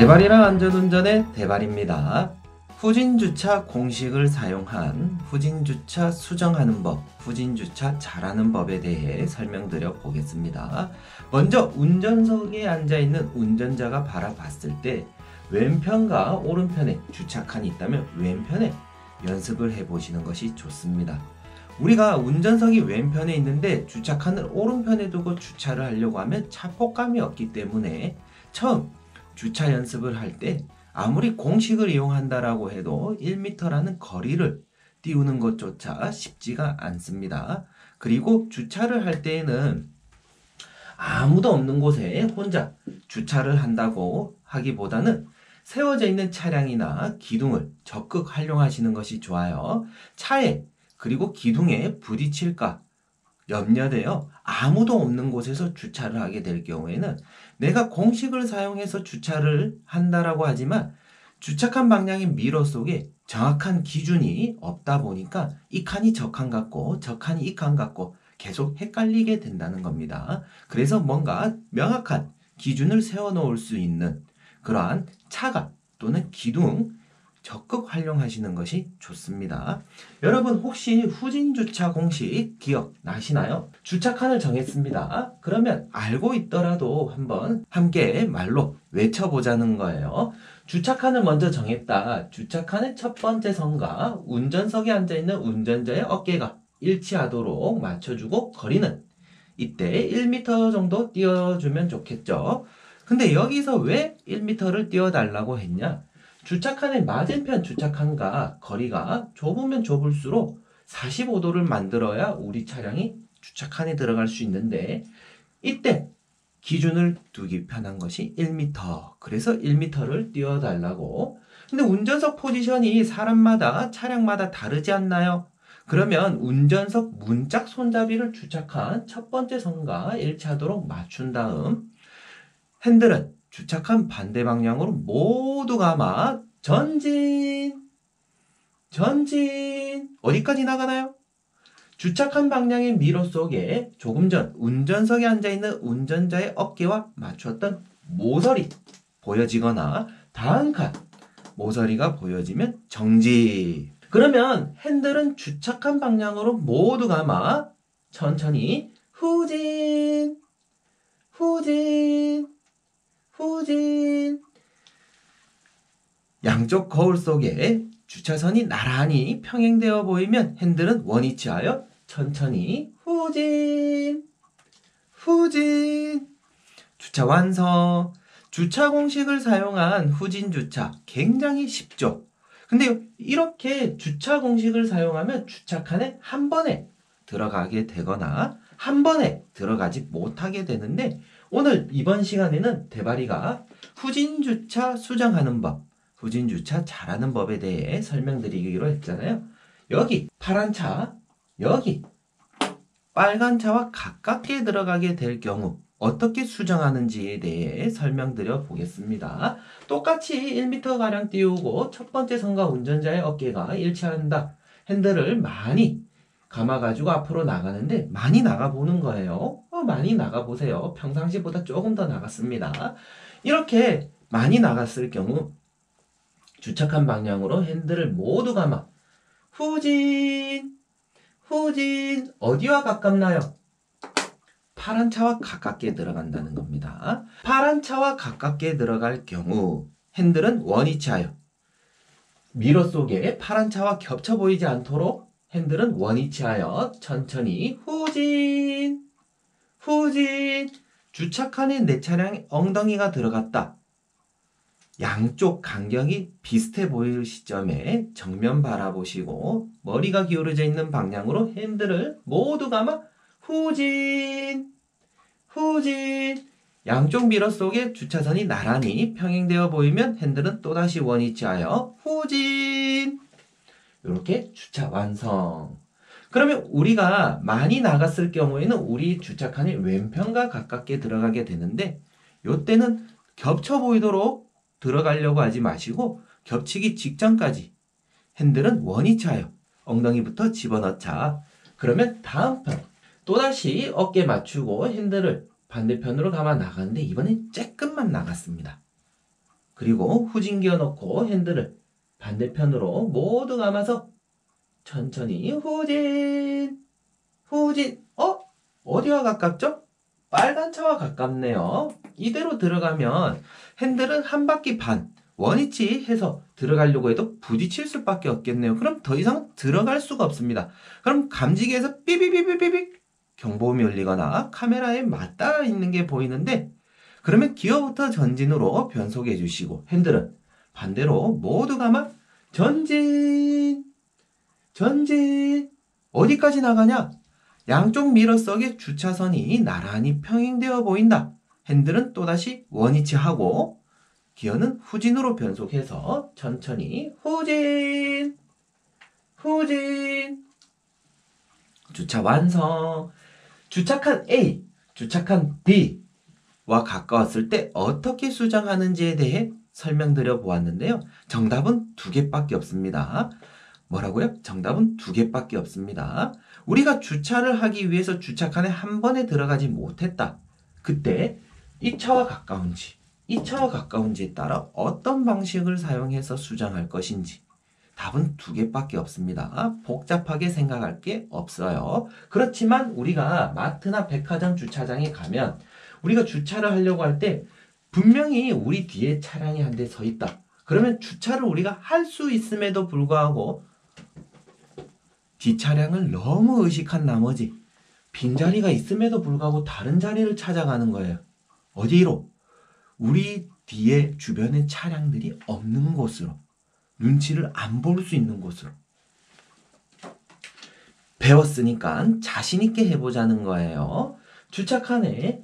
대발이랑 안전운전의 대발입니다. 후진주차 공식을 사용한 후진주차 수정하는 법, 후진주차 잘하는 법에 대해 설명드려 보겠습니다. 먼저 운전석에 앉아있는 운전자가 바라봤을 때 왼편과 오른편에 주차칸이 있다면 왼편에 연습을 해보시는 것이 좋습니다. 우리가 운전석이 왼편에 있는데 주차칸을 오른편에 두고 주차를 하려고 하면 차폭감이 없기 때문에 처음 주차 연습을 할 때 아무리 공식을 이용한다라고 해도 1m라는 거리를 띄우는 것조차 쉽지가 않습니다. 그리고 주차를 할 때에는 아무도 없는 곳에 혼자 주차를 한다고 하기보다는 세워져 있는 차량이나 기둥을 적극 활용하시는 것이 좋아요. 차에 그리고 기둥에 부딪힐까 염려되어 아무도 없는 곳에서 주차를 하게 될 경우에는 내가 공식을 사용해서 주차를 한다라고 하지만 주차칸 방향의 미러 속에 정확한 기준이 없다 보니까 이 칸이 저 칸 같고 저 칸이 이 칸 같고 계속 헷갈리게 된다는 겁니다. 그래서 뭔가 명확한 기준을 세워 놓을 수 있는 그러한 차가 또는 기둥 적극 활용하시는 것이 좋습니다. 여러분 혹시 후진주차 공식 기억나시나요? 주차칸을 정했습니다. 그러면 알고 있더라도 한번 함께 말로 외쳐보자는 거예요. 주차칸을 먼저 정했다. 주차칸의 첫 번째 선과 운전석에 앉아있는 운전자의 어깨가 일치하도록 맞춰주고 거리는 이때 1m 정도 띄워주면 좋겠죠. 근데 여기서 왜 1m를 띄워달라고 했냐? 주차칸의 맞은편 주차칸과 거리가 좁으면 좁을수록 45도를 만들어야 우리 차량이 주차칸에 들어갈 수 있는데 이때 기준을 두기 편한 것이 1m. 그래서 1m를 띄워달라고. 근데 운전석 포지션이 사람마다 차량마다 다르지 않나요? 그러면 운전석 문짝 손잡이를 주차칸 첫 번째 선과 일치하도록 맞춘 다음 핸들은 주차칸 반대 방향으로 모두 감아 전진 어디까지 나가나요? 주차칸 방향의 미러 속에 조금 전 운전석에 앉아있는 운전자의 어깨와 맞추었던 모서리 보여지거나 다음 칸 모서리가 보여지면 정지. 그러면 핸들은 주차칸 방향으로 모두 감아 천천히 후진 양쪽 거울 속에 주차선이 나란히 평행되어 보이면 핸들은 원위치하여 천천히 후진 주차 완성. 주차 공식을 사용한 후진 주차 굉장히 쉽죠. 근데 이렇게 주차 공식을 사용하면 주차칸에 한 번에 들어가게 되거나 한 번에 들어가지 못하게 되는데 오늘 이번 시간에는 대발이가 후진주차 수정하는 법, 후진주차 잘하는 법에 대해 설명드리기로 했잖아요. 여기 파란 차, 여기 빨간 차와 가깝게 들어가게 될 경우 어떻게 수정하는지에 대해 설명드려 보겠습니다. 똑같이 1m가량 띄우고 첫 번째 선과 운전자의 어깨가 일치한다. 핸들을 많이 감아가지고 앞으로 나가는데 많이 나가보는 거예요. 많이 나가보세요. 평상시보다 조금 더 나갔습니다. 이렇게 많이 나갔을 경우 주차칸 방향으로 핸들을 모두 감아 후진 어디와 가깝나요? 파란 차와 가깝게 들어간다는 겁니다. 파란 차와 가깝게 들어갈 경우 핸들은 원위치하여 미러 속에 파란 차와 겹쳐 보이지 않도록 핸들은 원위치하여 천천히 후진 주차칸에 내 차량의 엉덩이가 들어갔다. 양쪽 간격이 비슷해 보일 시점에 정면 바라보시고 머리가 기울어져 있는 방향으로 핸들을 모두 감아 후진 양쪽 미러 속에 주차선이 나란히 평행되어 보이면 핸들은 또다시 원위치하여 후진. 이렇게 주차 완성. 그러면 우리가 많이 나갔을 경우에는 우리 주차칸이 왼편과 가깝게 들어가게 되는데 이때는 겹쳐 보이도록 들어가려고 하지 마시고 겹치기 직전까지 핸들은 원위치하여 엉덩이부터 집어넣자. 그러면 다음 편 또다시 어깨 맞추고 핸들을 반대편으로 감아 나가는데 이번엔 조금만 나갔습니다. 그리고 후진기어 놓고 핸들을 반대편으로 모두 감아서 천천히 후진, 후진. 어디와 가깝죠? 빨간 차와 가깝네요. 이대로 들어가면 핸들은 한 바퀴 반 원위치 해서 들어가려고 해도 부딪힐 수밖에 없겠네요. 그럼 더 이상 들어갈 수가 없습니다. 그럼 감지기에서 삐비비비비비 경보음이 울리거나 카메라에 맞닿아 있는 게 보이는데, 그러면 기어부터 전진으로 변속해 주시고 핸들은 반대로 모두 감아 전진, 전진. 어디까지 나가냐? 양쪽 미러석의 주차선이 나란히 평행되어 보인다. 핸들은 또다시 원위치하고 기어는 후진으로 변속해서 천천히 후진, 후진. 주차 완성. 주차칸 A, 주차칸 B와 가까웠을 때 어떻게 수정하는지에 대해 설명드려 보았는데요. 정답은 두 개밖에 없습니다. 뭐라고요? 정답은 두 개밖에 없습니다. 우리가 주차를 하기 위해서 주차칸에 한 번에 들어가지 못했다. 그때 이 차와 가까운지, 이 차와 가까운지에 따라 어떤 방식을 사용해서 수정할 것인지, 답은 두 개밖에 없습니다. 복잡하게 생각할 게 없어요. 그렇지만 우리가 마트나 백화점 주차장에 가면 우리가 주차를 하려고 할 때 분명히 우리 뒤에 차량이 한 대 서 있다. 그러면 주차를 우리가 할 수 있음에도 불구하고 뒷차량을 너무 의식한 나머지 빈자리가 있음에도 불구하고 다른 자리를 찾아가는 거예요. 어디로? 우리 뒤에 주변에 차량들이 없는 곳으로, 눈치를 안 볼 수 있는 곳으로. 배웠으니까 자신 있게 해보자는 거예요. 주차칸에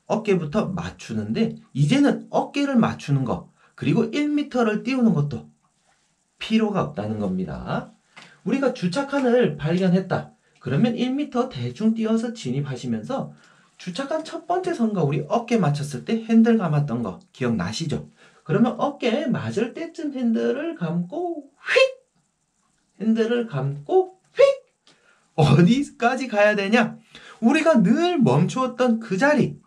어깨부터 맞추는데 이제는 어깨를 맞추는 거, 그리고 1m를 띄우는 것도 필요가 없다는 겁니다. 우리가 주차칸을 발견했다. 그러면 1m 대충 띄어서 진입하시면서 주차칸 첫 번째 선과 우리 어깨 맞췄을 때 핸들 감았던 거 기억나시죠? 그러면 어깨에 맞을 때쯤 핸들을 감고 휙! 핸들을 감고 휙! 어디까지 가야 되냐? 우리가 늘 멈추었던 그 자리,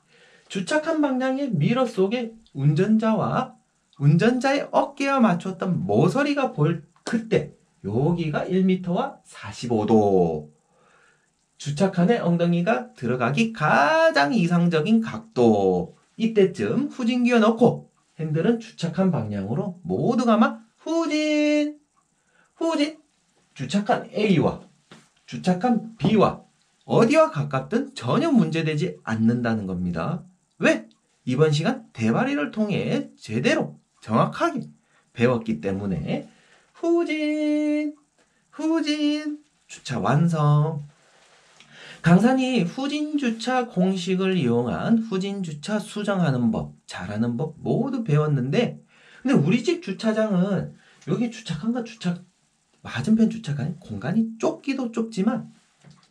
주차칸 방향의 미러 속에 운전자의 어깨와 맞췄던 모서리가 보일 그때, 여기가 1m와 45도. 주차칸에 엉덩이가 들어가기 가장 이상적인 각도. 이때쯤 후진기어 넣고 핸들은 주차칸 방향으로 모두 감아 후진, 후진. 주차칸 A와 주차칸 B와 어디와 가깝든 전혀 문제되지 않는다는 겁니다. 왜? 이번 시간 대바리를 통해 제대로 정확하게 배웠기 때문에. 후진, 후진. 주차 완성. 강산이 후진주차 공식을 이용한 후진주차 수정하는 법, 잘하는 법 모두 배웠는데, 근데 우리 집 주차장은 여기 주차칸과 맞은편 주차칸 공간이 좁기도 좁지만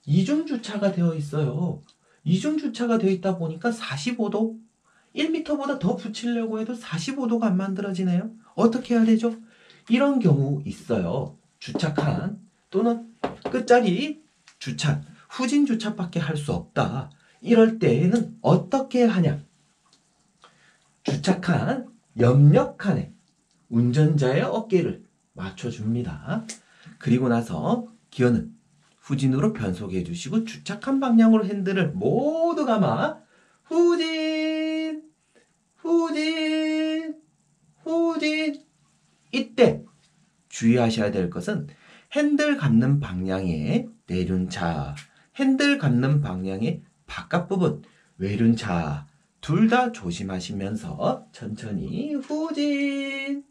이중주차가 되어 있어요. 이중주차가 되어 있다 보니까 45도, 1m보다 더 붙이려고 해도 45도가 안 만들어지네요. 어떻게 해야 되죠? 이런 경우 있어요. 주차칸 또는 끝자리 주차, 후진 주차밖에 할 수 없다. 이럴 때에는 어떻게 하냐? 주차칸 옆옆칸에 운전자의 어깨를 맞춰줍니다. 그리고 나서 기어는 후진으로 변속해 주시고 주차칸 방향으로 핸들을 모두 감아 후진, 후진, 후진. 이때 주의하셔야 될 것은 핸들 감는 방향의 내륜차, 핸들 감는 방향의 바깥 부분 외륜차 둘 다 조심하시면서 천천히 후진,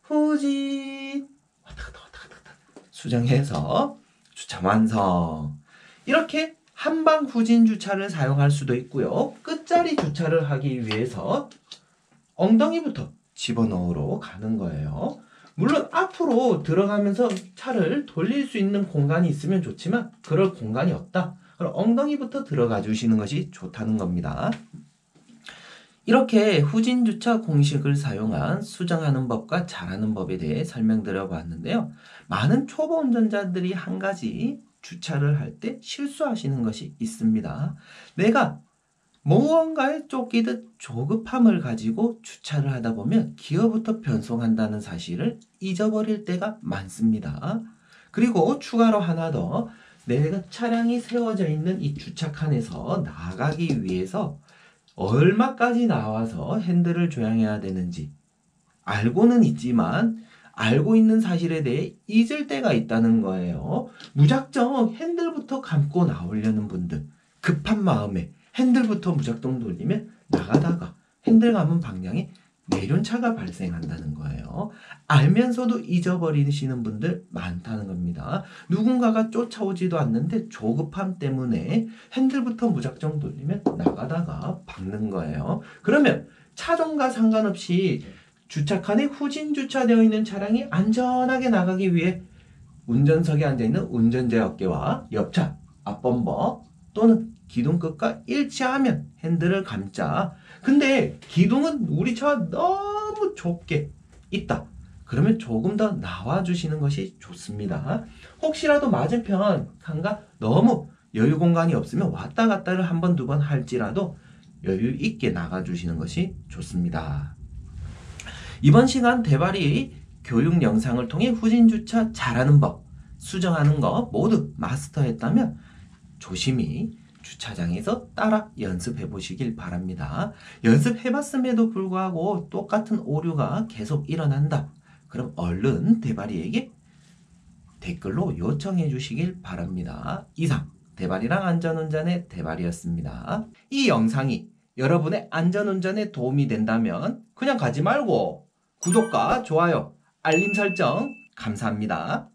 후진. 왔다 갔다 왔다 갔다 수정해서 주차 완성. 이렇게 한방 후진 주차를 사용할 수도 있고요. 끝자리 주차를 하기 위해서 엉덩이부터 집어넣으러 가는 거예요. 물론 앞으로 들어가면서 차를 돌릴 수 있는 공간이 있으면 좋지만 그럴 공간이 없다. 그럼 엉덩이부터 들어가 주시는 것이 좋다는 겁니다. 이렇게 후진주차 공식을 사용한 수정하는 법과 잘하는 법에 대해 설명드려 봤는데요. 많은 초보 운전자들이 한 가지 주차를 할 때 실수하시는 것이 있습니다. 내가 무언가에 쫓기듯 조급함을 가지고 주차를 하다 보면 기어부터 변속한다는 사실을 잊어버릴 때가 많습니다. 그리고 추가로 하나 더, 내가 차량이 세워져 있는 이 주차칸에서 나가기 위해서 얼마까지 나와서 핸들을 조향해야 되는지 알고는 있지만 알고 있는 사실에 대해 잊을 때가 있다는 거예요. 무작정 핸들부터 감고 나오려는 분들, 급한 마음에 핸들부터 무작정 돌리면 나가다가 핸들 감은 방향에 내륜차가 발생한다는 거예요. 알면서도 잊어버리시는 분들 많다는 겁니다. 누군가가 쫓아오지도 않는데 조급함 때문에 핸들부터 무작정 돌리면 나가다가 박는 거예요. 그러면 차종과 상관없이 주차칸에 후진 주차되어 있는 차량이 안전하게 나가기 위해 운전석에 앉아있는 운전자의 어깨와 옆차, 앞범버 또는 기둥 끝과 일치하면 핸들을 감자. 근데 기둥은 우리 차와 너무 좁게 있다. 그러면 조금 더 나와주시는 것이 좋습니다. 혹시라도 맞은편 칸과 너무 여유 공간이 없으면 왔다 갔다를 한 번, 두 번 할지라도 여유 있게 나가주시는 것이 좋습니다. 이번 시간 대발이 교육 영상을 통해 후진 주차 잘하는 법, 수정하는 거 모두 마스터했다면 조심히 주차장에서 따라 연습해 보시길 바랍니다. 연습해 봤음에도 불구하고 똑같은 오류가 계속 일어난다. 그럼 얼른 대발이에게 댓글로 요청해 주시길 바랍니다. 이상 대발이랑 안전운전의 대발이었습니다. 이 영상이 여러분의 안전운전에 도움이 된다면 그냥 가지 말고 구독과 좋아요, 알림 설정 감사합니다.